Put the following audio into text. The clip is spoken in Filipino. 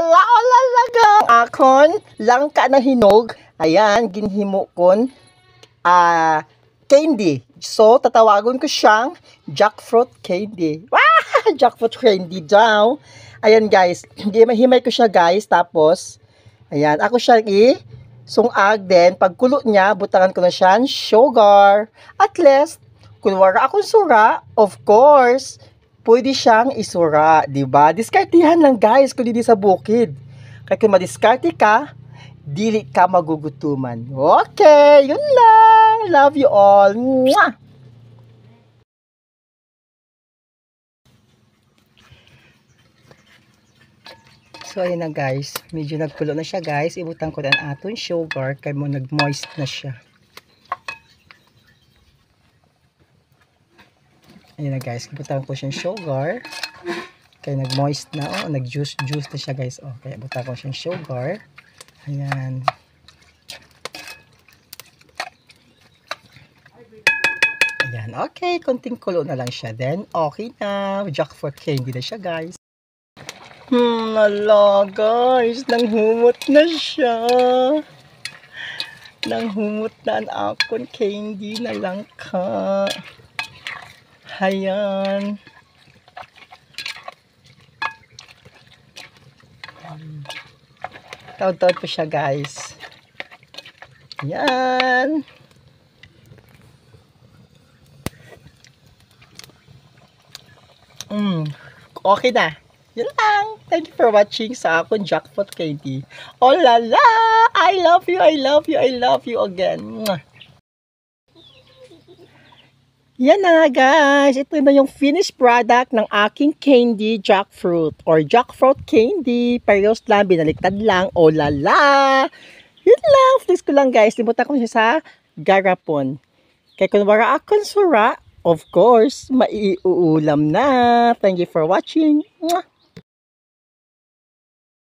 olala. Akon, langka na hinog. Ayan, ginhimo kon candy. So, tatawagon ko siyang jackfruit candy. Jackfruit candy daw. Ayan guys, mahimay ko siya guys. Tapos, ayan, ako siya sungag din. Pagkulo niya, butangan ko na siya sugar. At least, kunwara akong sura, of course, pwede siyang isura, diba? Diskartihan lang guys, kung hindi sa bukid. Kaya kung madiskarte ka, dili ka magugutuman. Okay, yun lang. Love you all. Mwah! So, ayun na guys. Medyo nagkulo na siya guys. Ibutang ko na aton sugar. Kaya mo nag-moist na siya. Ayun na guys. Ibutang ko siyang sugar. Kaya nag-moist na. Oh, nag-juice na siya guys. Oh, kaya ibutang ko siyang sugar. Ayan. Ayan. Okay. Konting kulo na lang siya. Then, okay na. Jackfruit candy na siya guys. Ala guys, nanghumot na siya. Nanghumot na ang akon candy na lang ka. Ayan. Taod-taod po siya guys. Ayan. Okay na. Yun lang. Thank you for watching sa akong jackfruit candy. Oh la la! I love you, I love you, I love you again. Yan na guys. Ito na yung finished product ng aking candy jackfruit or jackfruit candy. Parehas lang, binaliktad lang. Oh la la! Yun lang. Please ko lang guys. Limutan ko siya sa garapon. Kaya kung wala akong sura, of course, maiuulam na. Thank you for watching. Mwah!